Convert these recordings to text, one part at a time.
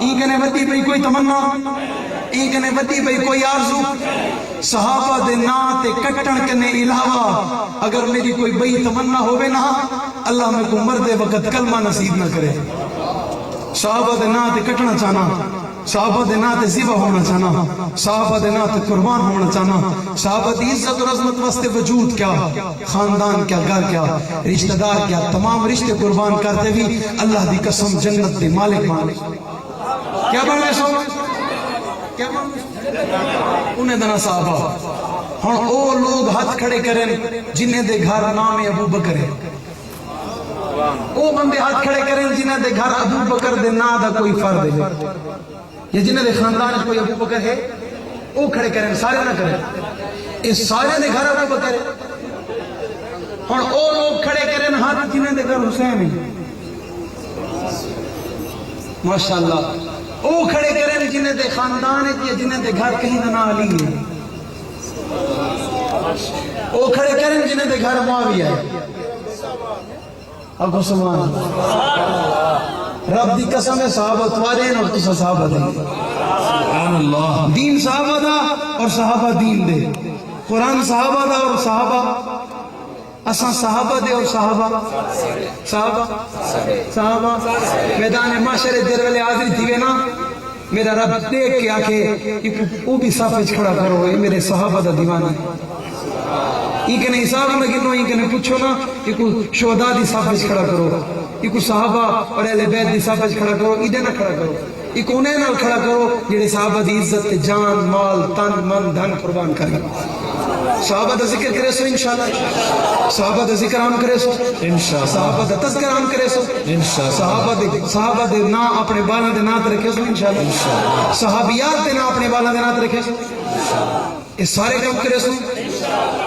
N کنے وتی بھئی کوئی تمنا، این کنے وتی بھئی کوئی آرزو. صحابہ دے نا تے کٹن کنے علاوہ اگر میری کوئی بئی تمنا ہوئے نا، اللہ میں کو مردے وقت کلمہ نصیب نہ کرے. صحابہ دے نا تے کٹنا چاہنا، صحابہ دے نا تے ذبح ہونا چاہنا، صحابہ دے نا تے قربان ہونا چاہنا. صحابہ دی عزت اور عظمت واسطے وجود کیا، خاندان کیا، گھر کیا، رشتہ دار کیا، تمام رشتے قربان کرتے بھی اللہ دی قسم جنت دے مالک مالک کیا بننے سو، کیا بننے انہیں دنا صحابہ. ہاں او لوگ ہاتھ کھڑے کریں جنہیں دے گھر نام ابو بکر ہے، او بندے ہاتھ کھڑے کریں جنہیں دے گھر ابو بکر دے نا دا کوئی فرد ہے، یا جنہیں دے خاندان کوئی ابو بکر ہے او کھڑے کریں، سارے نہ کریں. اس سارے دے گھر ابو بکر ہے. ہاں او لوگ کھڑے کریں ہاتھ جنہیں دے گھر حسین ہے، ماشاءاللہ. او کھڑے کریں جنہیں دے خاندان ہے یا جنہیں دے گھر کہیں نہ علی ہے. او کھڑے کریں جنہیں دے گھر معاویہ ہے. ابو سبحان رب دی قسم ہے صحابہ توارے اور تسا صحابہ دے. سبحان اللہ. دین صحابہ دا اور صحابہ دین دے، قرآن صحابہ دا اور صحابہ اساں صحابہ دے اور صحابہ صحابہ میدان معاشرے دیر والے حاضر تھی نا، میرا رب دیکھ کے آکے وہ بھی صافج کھڑا کرو، یہ میرے صحابہ دا دیوانہ ہے. یہ کہنے حساب میں گنو، یہ کہنے پوچھو نا، یہ کو شہداء دی صافج کھڑا کرو، یہ کو صحابہ اور اہل بیت دی صافج کھڑا کرو، ادھے نہ کھڑا کرو. یہ کو انہیں نہ کھڑا کرو جڑے صحابہ دی عزت جان مال تن من دھن قربان کریں. صحابہ دا ذکر کرے سو انشاءاللہ، صحابہ دا ذکر ہم کرے سو انشاءاللہ، صحابہ دا تذکر ہم کرے سو انشاءاللہ، صحابہ دے نا اپنے بالا دے نات رکھے سو انشاءاللہ، صحابیات دے نا اپنے بالا دے نات رکھے سو، اس سارے کام کرے سو.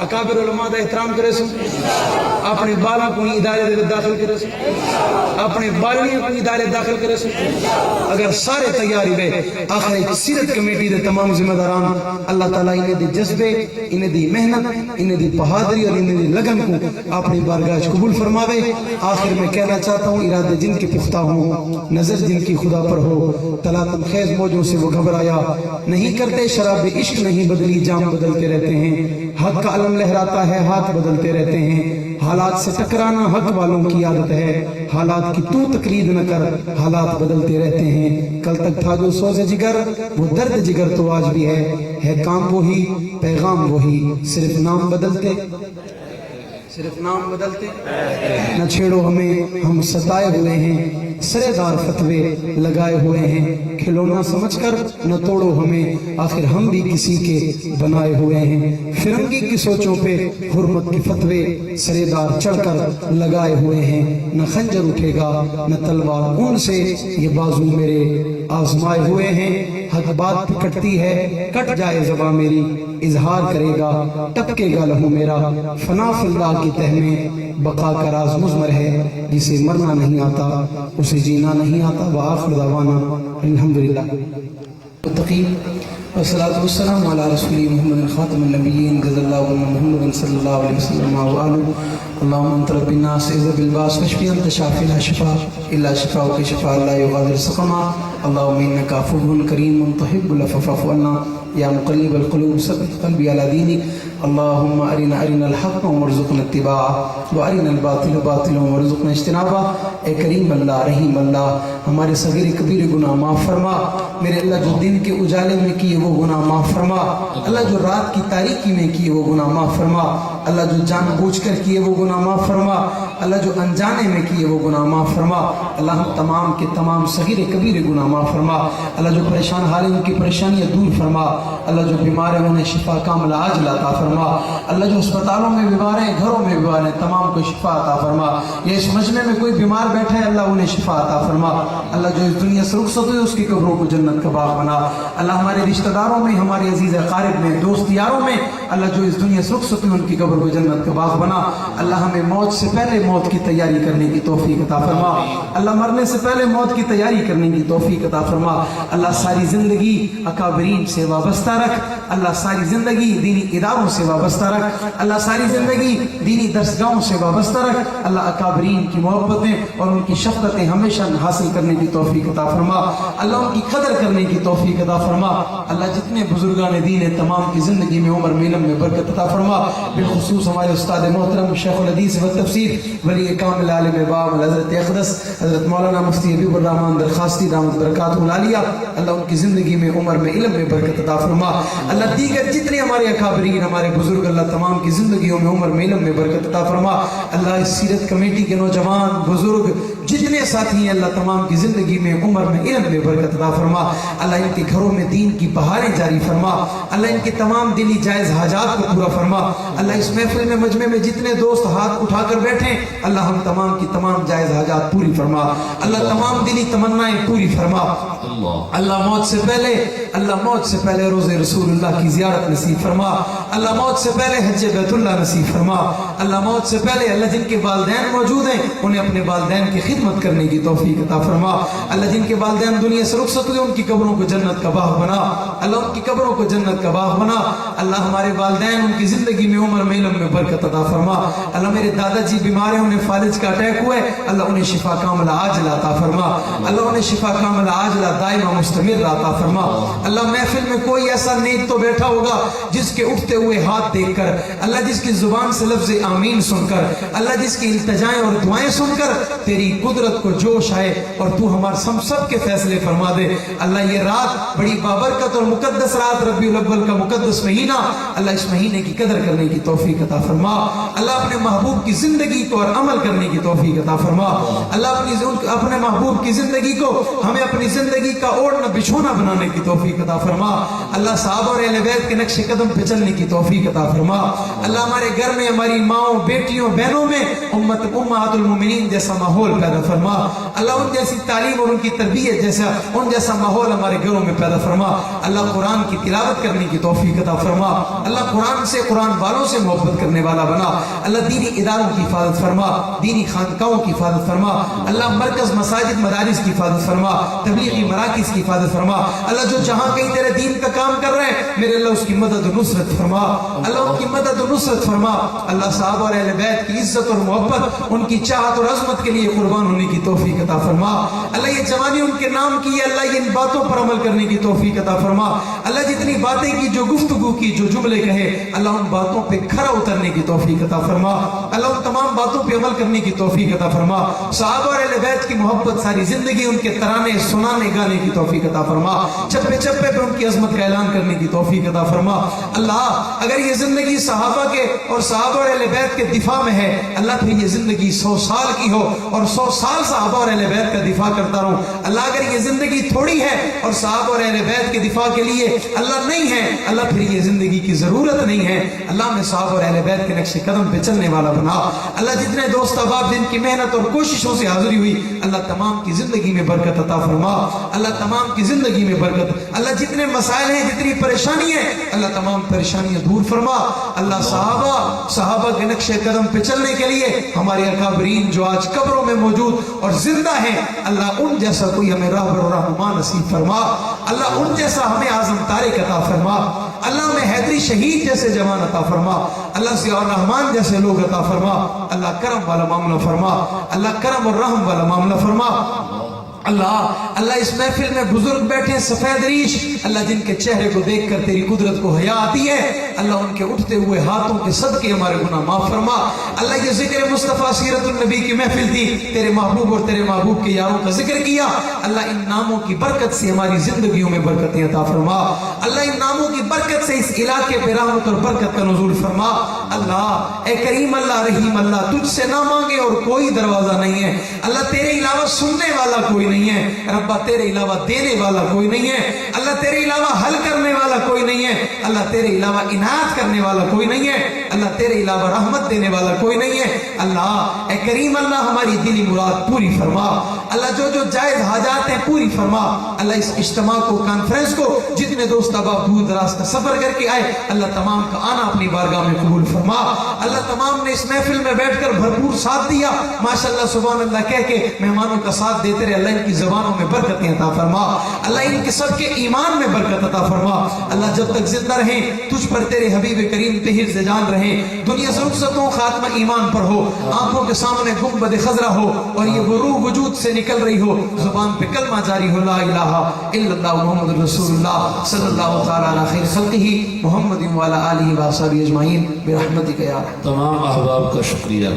اکابر علماء دا احترام کرے سو، اپنے بالا کو ادارے دے داخل کرے سو، اپنے بالنیوں کو ادارے داخل کرے سو. اگر سارے تیاری بے آخر ایک سیرت کمیٹی دے تمام ذمہ داران اللہ تعالیٰ انہیں دی جذبے، انہیں دی محنت، انہیں دی بہادری اور انہیں دی لگن کو اپنی بارگاہ قبول فرماوے. آخر میں کہنا چاہتا ہوں ارادے جن کے پختہ ہوں، نظر جن کی خدا پر ہو، طلاقم خیز موجوں سے وہ گھبرایا نہیں کرتے، شراب عشق نہیں بدلی جام بدلتے رہتے ہیں. حق کا علم لہراتا ہے ہاتھ بدلتے رہتے ہیں. حالات سے ٹکرانا حق والوں کی عادت ہے، حالات کی تو تقلید نہ کر، حالات بدلتے رہتے ہیں. کل تک تھا جو سوز جگر وہ درد جگر تو آج بھی ہے کام وہی پیغام وہی، صرف نام بدلتے نہ چھیڑو ہمیں، ہم ستائے ہوئے ہیں، سرے دار فتوے لگائے ہوئے ہیں. کھلونا سمجھ کر نہ توڑو ہمیں، آخر ہم بھی کسی کے بنائے ہوئے ہیں. فرنگی کی سوچوں پہ حرمت کے فتوے سرے دار چڑھ کر لگائے ہوئے ہیں. نہ خنجر اٹھے گا نہ تلوار ان سے، یہ بازو میرے آزمائے ہوئے ہیں. حق بات کٹتی ہے کٹ جائے زباں میری، اظہار کرے گا ٹپکے گا لہو میرا. فنا فی اللہ کی تہ میں بقا کا راز مضمر ہے، جسے مرنا نہیں آتا اسے جینا نہیں آتا. وآخر دعوانا الحمدللہ. متقین والصلاة والسلام على رسول محمد خاتم النبیین جزا اللہ عنہ محمد صلی اللہ علیہ وسلم وآلہ. اللہم انت رب الناس اذهب الباس واشفی انت شافی لا شفاء الا شفاءک شفاء لا یغادر سقما. اللہم انک عفو کریم تحب العفو فاعف عنا یا مقلب القلوب ثبت قلبی علی دینک. اللہم ارنا الحق وارزقنا اتباعہ وارنا الباطل باطلا وارزقنا اجتنابہ. اے کریم اللہ رحیم اللہ، ہمارے صغیر کبیر گناہ معاف فرما. میرے اللہ جو دن کے اجالے میں کیے وہ گناہ معاف فرما. اللہ جو رات کی تاریکی میں کیے وہ گناہ معاف فرما. اللہ جو جان بوجھ کر کیے وہ گناہ معاف فرما. اللہ جو انجانے میں کیے وہ گناہ معاف فرما. اللہ ہم تمام کے تمام صغیر کبیر گناہ معاف فرما. اللہ جو پریشان حال ہیں ان کی پریشانیاں دور فرما. اللہ جو بیمار ہیں انہیں شفا کاملہ عاجلہ عطا فرما. اللہ جو اسپتالوں میں بیمار ہیں گھروں میں بیمار ہیں تمام کو شفا عطا فرما. یہ اس مجمع میں کوئی بیمار بیٹھا ہے اللہ انہیں شفا عطا فرما. اللہ جو اس دنیا سے رخصت ہوئے اس کی قبروں کو جنت کا باغ بنا. اللہ ہمارے رشتہ داروں میں, ہمارے عزیز اقارب میں, دوست یاروں میں اللہ جو اس دنیا سے رخصت ہوئی ان کی قبر کو جنت کا باغ بنا. اللہ ہمیں موت سے پہلے موت کی تیاری کرنے کی توفیق عطا فرما. اللہ مرنے سے پہلے موت کی تیاری کرنے کی توفیق عطا فرما. اللہ ساری زندگی اکابرین سے وابستہ رکھ. اللہ ساری زندگی دینی اداروں سے وابستہ رکھ. اللہ ساری زندگی دینی درسگاہوں سے وابستہ رکھ. اللہ اکابرین کی محبتیں اور ان کی شفقتیں ہمیشہ حاصل کرنے کی توفیق عطا فرما. اللہ ان کی قدر کرنے کی توفیق عطا فرما. اللہ جتنے بزرگان دین ہیں تمام کی زندگی میں عمر میں علم میں برکت عطا فرما. بالخصوص ہمارے استاد محترم شیخ الحدیث و تفسیر ولی کامل عالم باب حضرت اقدس حضرت مولانا مفتی حبیب الرحمان درخواستی دامت برکاتہ العالیہ, اللہ ان کی زندگی میں عمر میں علم میں برکت عطا فرما. اللہ دیگر جتنے ہمارے اکابرین ہمارے بزرگ اللہ تمام کی زندگیوں میں عمر میں علم میں برکت عطا فرما. اللہ اس سیرت کمیٹی کے نوجوان بزرگ جتنے ساتھی ہیں اللہ تمام کی زندگی میں عمر میں علم میں برکت عطا فرما. اللہ ان کے گھروں میں دین کی بہاریں جاری فرما. اللہ ان کے تمام دلی جائز حاجات کو پورا فرما. اللہ اس محفل میں مجمع میں جتنے دوست ہاتھ اٹھا کر بیٹھے اللہ ہم تمام کی تمام جائز حاجات پوری فرما. اللہ تمام دلی تمنائیں پوری فرما. اللہ موت سے پہلے روز رسول اللہ کی زیارت نصیب فرما. اللہ موت سے پہلے حج بیت اللہ نصیب فرما. اللہ موت سے پہلے اللہ جن کے والدین موجود ہیں انہیں اپنے والدین کی خدمت کرنے کی توفیق عطا فرما. اللہ جن کے والدین دنیا سے رخصت ہوئے ان کی قبروں کو جنت کا باغ بنا. اللہ ان کی قبروں کو جنت کا باغ بنا. اللہ ہمارے والدین ان کی زندگی میں عمر میں علم میں برکت عطا فرما. اللہ میرے دادا جی بیمار ہیں انہیں فالج کا اٹیک ہوا ہے اللہ انہیں شفا کاملہ عاجلہ عطا فرما. اللہ انہیں شفا کاملہ عاجلہ دائمہ مستمر عطا فرما. اللہ محفل میں کوئی ایسا نیک تو بیٹھا ہوگا جس کے اٹھتے ہوئے ہاتھ دیکھ کر, اللہ جس کی زبان سے لفظ آمین سن کر, اللہ جس کی التجائیں اور دعائیں سن کر تیری قدرت کو جوش آئے اور تو ہمارے سب کے فیصلے فرما دے. اللہ یہ رات بڑی بابرکت اور مقدس رات ربیع الاول کا مقدس مہینہ, اللہ اس مہینے کی قدر کرنے کی توفیق عطا فرما. اللہ اپنے محبوب کی زندگی کو اور عمل کرنے کی توفیق عطا فرما. اللہ اپنے محبوب کی زندگی کو ہمیں اپنی زندگی کا اوڑھنا بچھونا بنانے کی توفیق عطا فرما. اللہ صحابہ اور اہل بیت کے نقش قدم پہ چلنے کی توفیق عطا فرما. اللہ ہمارے گھر میں ہماری ماؤں بیٹیوں بہنوں میں امہات المومنین جیسا ماحول پیدا فرما. اللہ ان جیسی تعلیم اور ان کی تربیت ان جیسا ماحول ہمارے گھروں میں پیدا فرما. اللہ قرآن کی تلاوت کرنے کی توفیق عطا فرما. اللہ قرآن والوں سے محبت کرنے والا بنا. اللہ دینی اداروں کی حفاظت فرما, دینی خانقاہوں کی حفاظت فرما. اللہ مرکز مساجد مدارس کی حفاظت فرما, تبلیغی مراکز کی حفاظت فرما. اللہ جو جہاں کہیں تیرے دین کا کام کر رہے ہیں میرے اللہ اس کی مدد و نصرت فرما. اللہ ان کی مدد و نصرت فرما. اللہ صحابہ اور اہل بیت کی عزت اور محبت ان کی چاہت اور عظمت کے لیے قربان ہونے کی توفیق عطا فرما. اللہ یہ جوانی ان کے نام کی ہے, اللہ یہ ان باتوں پر عمل کرنے کی توفیق عطا فرما. اللہ جتنی باتیں کی, جو گفتگو کی, جو جملے کہے, اللہ ان باتوں پہ کھرا اترنے کی توفیق عطا فرما. اللہ ان تمام باتوں پہ عمل کرنے کی توفیق عطا فرما. صحابہ اور اہل بیت کی محبت ساری زندگی ان کے ترانے سنانے گانے کی توفیق عطا فرما. چپے چپے پہ ان کی عظمت کا اعلان کرنے کی توفیق عطا فرما. اللہ اگر یہ زندگی صحابہ کے اور صحابہ اور اہل بیت کے دفاع میں ہے اللہ پھر یہ زندگی 100 سال کی ہو اور 100 سال صحابہ اور اہل بیت کا دفاع کرتا رہوں. اللہ اگر یہ زندگی تھوڑی ہے اور صحابہ اور اہل بیت کے دفاع کے لیے اللہ نہیں ہے اللہ پھر یہ زندگی کی ضرورت نہیں ہے. اللہ میں صحابہ اور اہل بیت کے نقش قدم پہ چلنے والا بنا. اللہ جتنے دوست احباب جن کی محنت اور کوششوں سے حاضری ہوئی اللہ تمام کی زندگی میں برکت عطا فرما. اللہ تمام کی زندگی میں برکت. اللہ جتنے مسائل ہیں جتنی پریشانی ہے اللہ تمام پریشانیاں دور فرما. اللہ صحابہ کے نقش قدم پہ چلنے کے لیے ہمارے اکابرین جو آج قبروں میں موجود اور زندہ ہیں اللہ ان جیسا کوئی ہمیں راہبر اور رہنما نصیب فرما. اللہ ان جیسا ہمیں اعظم طارق عطا فرما. اللہ ہمیں حیدری شہید جیسے جوان عطا فرما. اللہ ضیاء الرحمان جیسے لوگ عطا فرما. اللہ کرم والا معاملہ فرما. اللہ کرم اور رحم والا معاملہ فرما. اللہ اس محفل میں بزرگ بیٹھے سفید ریش اللہ جن کے چہرے کو دیکھ کر تیری قدرت کو حیا آتی ہے اللہ ان کے اٹھتے ہوئے ہاتھوں کے صدقے ہمارے گناہ معاف فرما. اللہ یہ ذکر مصطفیٰ سیرت النبی کی محفل تھی, تیرے محبوب اور تیرے محبوب کے یاروں کا ذکر کیا. اللہ ان ناموں کی برکت سے ہماری زندگیوں میں برکتیں عطا فرما. اللہ ان ناموں کی برکت سے اس علاقے پہ رحمت اور برکت کا نزول فرما. اللہ اے کریم اللہ رحیم اللہ تجھ سے نہ مانگے اور کوئی دروازہ نہیں ہے. اللہ تیرے علاوہ سننے والا کوئی نہیں نہیں ہے. ربا تیرے علاوہ دینے والا کوئی نہیں ہے. اللہ تیرے علاوہ حل کرنے والا کوئی نہیں ہے. اللہ تیرے علاوہ عنایت کرنے والا کوئی نہیں ہے. اللہ تیرے علاوہ رحمت دینے والا کوئی نہیں ہے. اللہ اے کریم اللہ ہماری دلی مراد پوری فرما. اللہ جو جو جائز حاجات ہیں پوری فرما. اللہ اس اجتماع کو کانفرنس کو جتنے دوست احباب دور دراز کا سفر کر کے آئے اللہ تمام کا آنا اپنی بارگاہ میں قبول فرما. اللہ تمام نے اس محفل میں بیٹھ کر بھرپور ساتھ دیا ماشاءاللہ سبحان اللہ کہہ کے مہمانوں کا ساتھ دیتے رہے. اللہ ان کی زبانوں میں برکتیں عطا فرما. اللہ ان کے سب کے ایمان میں برکت عطا فرما. اللہ جب تک زندہ رہیں تجھ پر تیرے حبیب کریم طاہر سے جان رہیں دنیا سے رخصتوں خاتمہ ایمان پر ہو. آنکھوں کے سامنے گنبد خضرا ہو اور یہ روح وجود سے نکل رہی ہو. زبان پہ کلمہ جاری ہو لا الہ الا اللہ محمد رسول اللہ صلی اللہ تعالی علی خیر خلقہ محمد وعلی آلہ وصحبہ اجمعین برحمتک یا. تمام احباب کا شکریہ.